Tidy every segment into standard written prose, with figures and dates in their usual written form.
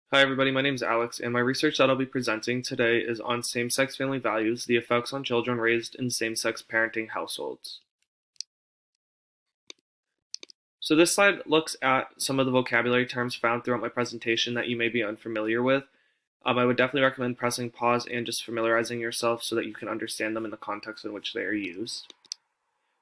Hi everybody, my name is Alex, and my research that I'll be presenting today is on same-sex family values, the effects on children raised in same-sex parenting households. So this slide looks at some of the vocabulary terms found throughout my presentation that you may be unfamiliar with. I would definitely recommend pressing pause and just familiarizing yourself so that you can understand them in the context in which they are used.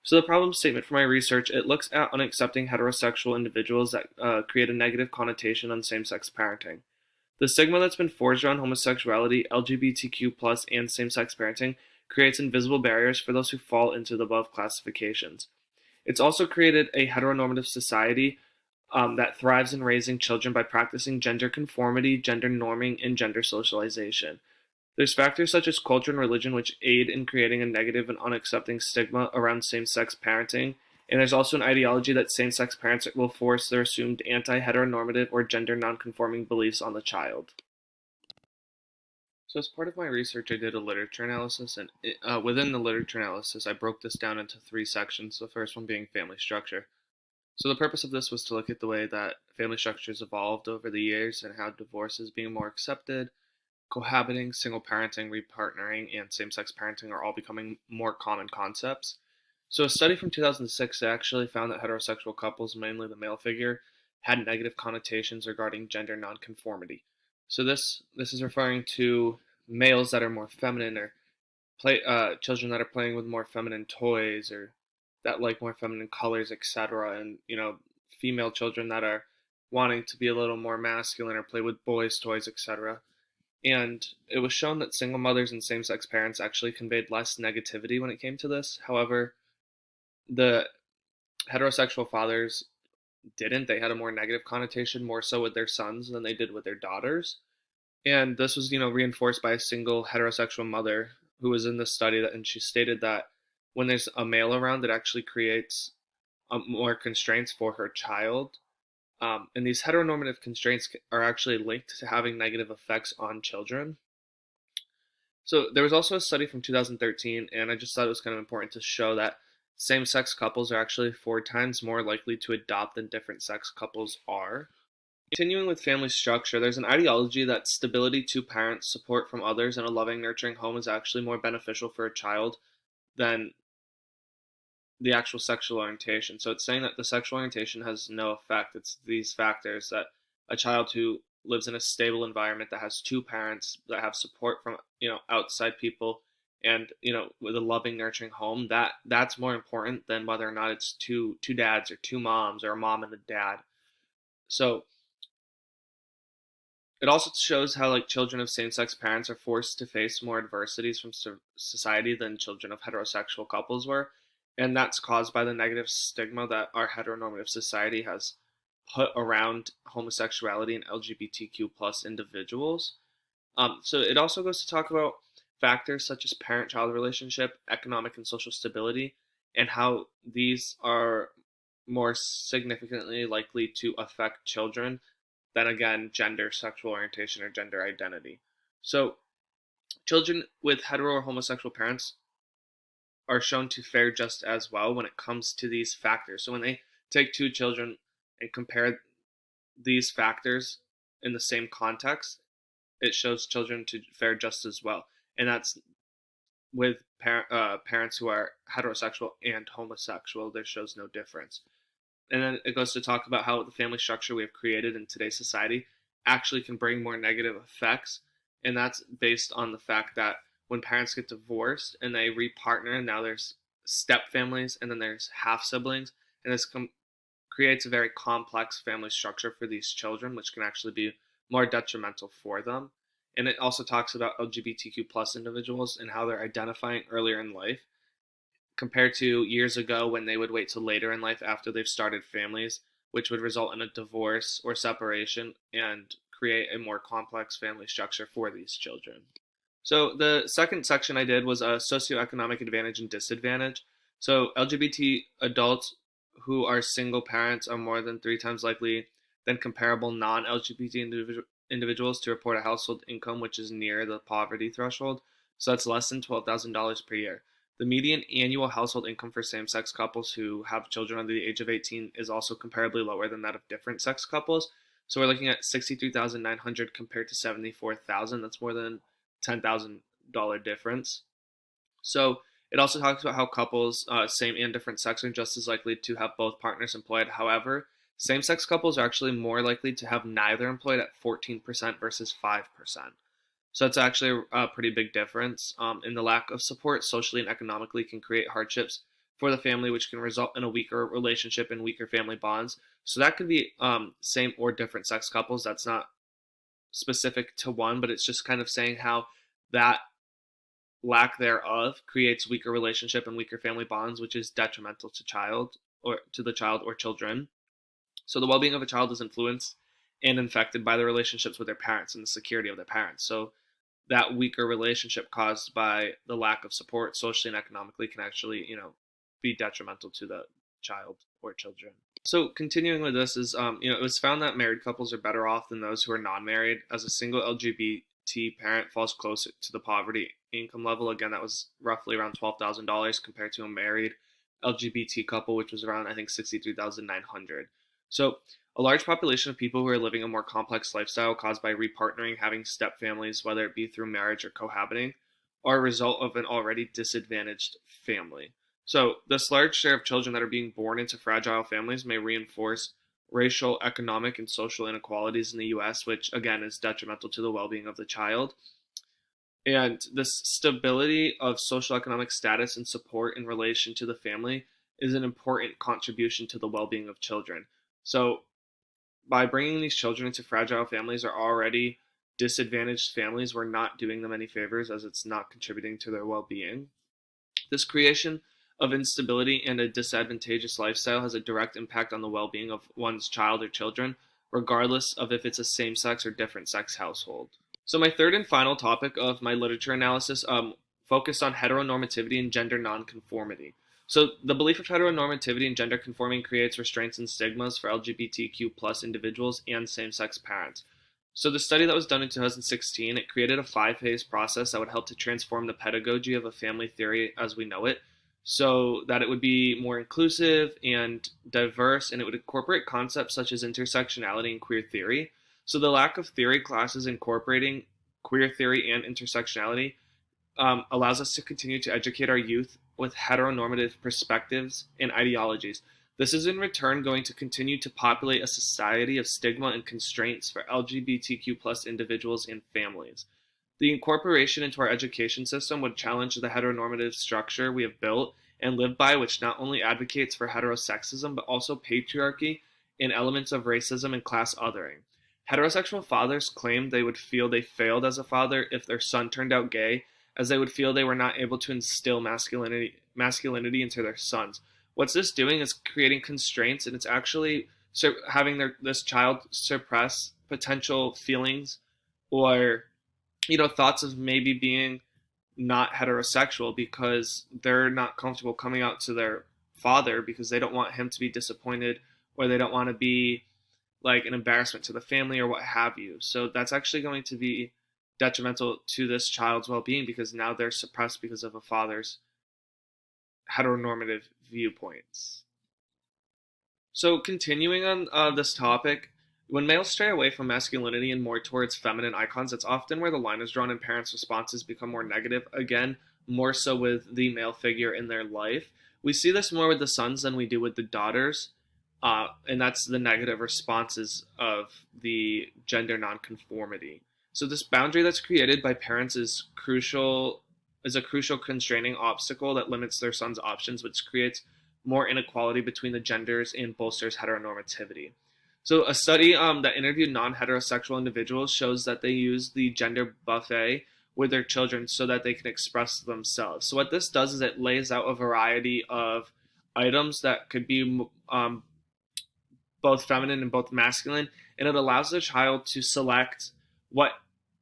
So the problem statement for my research, it looks at unaccepting heterosexual individuals that create a negative connotation on same-sex parenting. The stigma that's been forged around homosexuality, LGBTQ, and same sex parenting creates invisible barriers for those who fall into the above classifications. It's also created a heteronormative society that thrives in raising children by practicing gender conformity, gender norming, and gender socialization. There's factors such as culture and religion which aid in creating a negative and unaccepting stigma around same sex parenting. And there's also an ideology that same sex parents will force their assumed anti heteronormative or gender nonconforming beliefs on the child. So, as part of my research, I did a literature analysis, and within the literature analysis, I broke this down into three sections. The first one being family structure. So, the purpose of this was to look at the way that family structures evolved over the years and how divorce is being more accepted, cohabiting, single parenting, repartnering, and same sex parenting are all becoming more common concepts. So, a study from 2006 actually found that heterosexual couples, mainly the male figure, had negative connotations regarding gender nonconformity. So, this is referring to males that are more feminine or children that are playing with more feminine toys or that like more feminine colors, etc. And female children that are wanting to be a little more masculine or play with boys' toys, etc. And it was shown that single mothers and same sex parents actually conveyed less negativity when it came to this. However, the heterosexual fathers didn't. They had a more negative connotation, more so with their sons than they did with their daughters. And this was, reinforced by a single heterosexual mother who was in this study, and she stated that when there's a male around, it actually creates more constraints for her child. And these heteronormative constraints are actually linked to having negative effects on children. So there was also a study from 2013, and I just thought it was kind of important to show that same-sex couples are actually 4 times more likely to adopt than different-sex couples are. Continuing with family structure, there's an ideology that stability to parents, support from others, and a loving, nurturing home is actually more beneficial for a child than the actual sexual orientation. So it's saying that the sexual orientation has no effect. It's these factors that a child who lives in a stable environment that has two parents that have support from outside people and with a loving nurturing home, that's more important than whether or not it's two dads or two moms or a mom and a dad. So it also shows how like children of same-sex parents are forced to face more adversities from society than children of heterosexual couples were, and that's caused by the negative stigma that our heteronormative society has put around homosexuality and LGBTQ plus individuals. So it also goes to talk about factors such as parent-child relationship, economic and social stability, and how these are more significantly likely to affect children than again gender, sexual orientation, or gender identity. So children with hetero or homosexual parents are shown to fare just as well when it comes to these factors. So when they take two children and compare these factors in the same context, it shows children to fare just as well. And that's with parents who are heterosexual and homosexual. There shows no difference. And then it goes to talk about how the family structure we have created in today's society actually can bring more negative effects. And that's based on the fact that when parents get divorced and they repartner, now there's step families and then there's half siblings. And this creates a very complex family structure for these children, which can actually be more detrimental for them. And it also talks about LGBTQ plus individuals and how they're identifying earlier in life compared to years ago when they would wait till later in life after they've started families, which would result in a divorce or separation and create a more complex family structure for these children. So the second section I did was a socioeconomic advantage and disadvantage. So LGBT adults who are single parents are more than 3 times likely than comparable non-LGBT individuals to report a household income which is near the poverty threshold. So that's less than $12,000 per year. The median annual household income for same-sex couples who have children under the age of 18 is also comparably lower than that of different sex couples. So we're looking at 63,900 compared to 74,000. That's more than $10,000 difference. So it also talks about how couples, same and different sex, are just as likely to have both partners employed. However, same-sex couples are actually more likely to have neither employed at 14% versus 5%. So that's actually a pretty big difference. And the lack of support socially and economically can create hardships for the family, which can result in a weaker relationship and weaker family bonds. So that could be same or different sex couples. That's not specific to one, but it's just kind of saying how that lack thereof creates weaker relationship and weaker family bonds, which is detrimental to the child or children. So the well-being of a child is influenced and infected by the relationships with their parents and the security of their parents. So that weaker relationship caused by the lack of support socially and economically can actually, be detrimental to the child or children. So continuing with this is, it was found that married couples are better off than those who are non-married, as a single LGBT parent falls closer to the poverty income level. Again, that was roughly around $12,000 compared to a married LGBT couple, which was around, I think, 63,900. So a large population of people who are living a more complex lifestyle caused by repartnering, having step families, whether it be through marriage or cohabiting, are a result of an already disadvantaged family. So this large share of children that are being born into fragile families may reinforce racial, economic, and social inequalities in the U.S., which again is detrimental to the well-being of the child. And this stability of social economic status and support in relation to the family is an important contribution to the well-being of children. So by bringing these children into fragile families or already disadvantaged families, we're not doing them any favors, as it's not contributing to their well-being. This creation of instability and a disadvantageous lifestyle has a direct impact on the well-being of one's child or children, regardless of if it's a same-sex or different sex household. So my third and final topic of my literature analysis focused on heteronormativity and gender nonconformity. So the belief of heteronormativity and gender conforming creates restraints and stigmas for LGBTQ plus individuals and same-sex parents. So the study that was done in 2016, it created a 5-phase process that would help to transform the pedagogy of a family theory as we know it, so that it would be more inclusive and diverse, and it would incorporate concepts such as intersectionality and queer theory. So the lack of theory classes incorporating queer theory and intersectionality allows us to continue to educate our youth with heteronormative perspectives and ideologies. This is in return going to continue to populate a society of stigma and constraints for LGBTQ plus individuals and families. The incorporation into our education system would challenge the heteronormative structure we have built and live by, which not only advocates for heterosexism, but also patriarchy and elements of racism and class othering. Heterosexual fathers claimed they would feel they failed as a father if their son turned out gay, as they would feel they were not able to instill masculinity into their sons. What's this doing is creating constraints, and it's actually having this child suppress potential feelings or thoughts of maybe being not heterosexual because they're not comfortable coming out to their father because they don't want him to be disappointed, or they don't want to be like an embarrassment to the family or what have you. So that's actually going to be detrimental to this child's well-being because now they're suppressed because of a father's heteronormative viewpoints. So continuing on this topic, when males stray away from masculinity and more towards feminine icons, it's often where the line is drawn and parents' responses become more negative, again, more so with the male figure in their life. We see this more with the sons than we do with the daughters, and that's the negative responses of the gender nonconformity. So this boundary that's created by parents is a crucial constraining obstacle that limits their sons' options, which creates more inequality between the genders and bolsters heteronormativity. So a study that interviewed non-heterosexual individuals shows that they use the gender buffet with their children so that they can express themselves. So what this does is it lays out a variety of items that could be both feminine and both masculine, and it allows the child to select what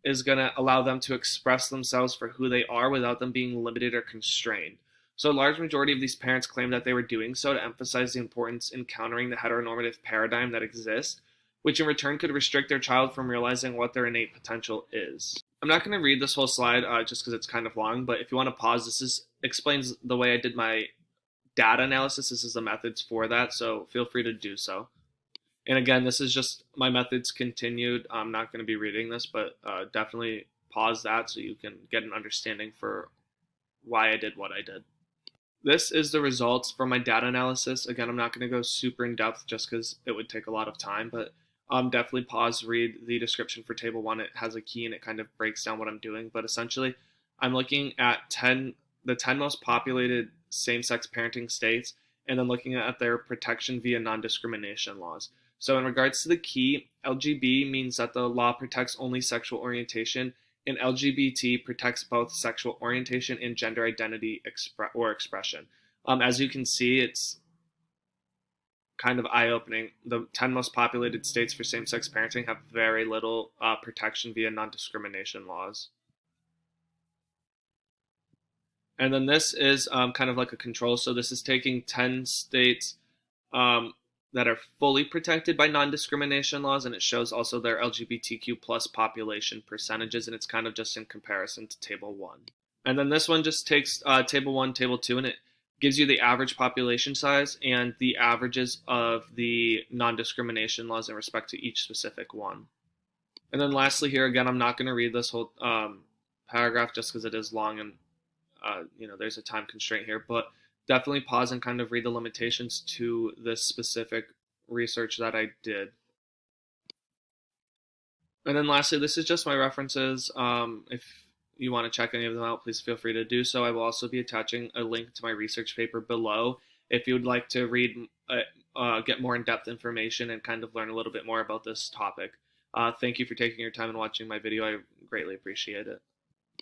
is going to allow them to express themselves for who they are without them being limited or constrained. So a large majority of these parents claim that they were doing so to emphasize the importance in countering the heteronormative paradigm that exists, which in return could restrict their child from realizing what their innate potential is. I'm not going to read this whole slide just because it's kind of long, but if you want to pause, explains the way I did my data analysis. This is the methods for that, so feel free to do so. And again, this is just my methods continued. I'm not going to be reading this, but definitely pause that so you can get an understanding for why I did what I did. This is the results from my data analysis. Again, I'm not going to go super in depth just because it would take a lot of time, but definitely pause, read the description for table one. It has a key and it kind of breaks down what I'm doing. But essentially, I'm looking at the 10 most populated same-sex parenting states and then looking at their protection via non-discrimination laws. So in regards to the key, LGB means that the law protects only sexual orientation, and LGBT protects both sexual orientation and gender identity or expression. As you can see, it's kind of eye-opening. The 10 most populated states for same-sex parenting have very little protection via non-discrimination laws. And then this is kind of like a control. So this is taking 10 states that are fully protected by non-discrimination laws, and it shows also their LGBTQ plus population percentages, and it's kind of just in comparison to table one. And then this one just takes table one, table two, and it gives you the average population size and the averages of the non-discrimination laws in respect to each specific one. And then lastly here, again, I'm not going to read this whole paragraph just because it is long and there's a time constraint here, but definitely pause and kind of read the limitations to this specific research that I did. And then lastly, this is just my references. If you want to check any of them out, please feel free to do so. I will also be attaching a link to my research paper below if you would like to read, get more in-depth information and kind of learn a little bit more about this topic. Thank you for taking your time and watching my video. I greatly appreciate it.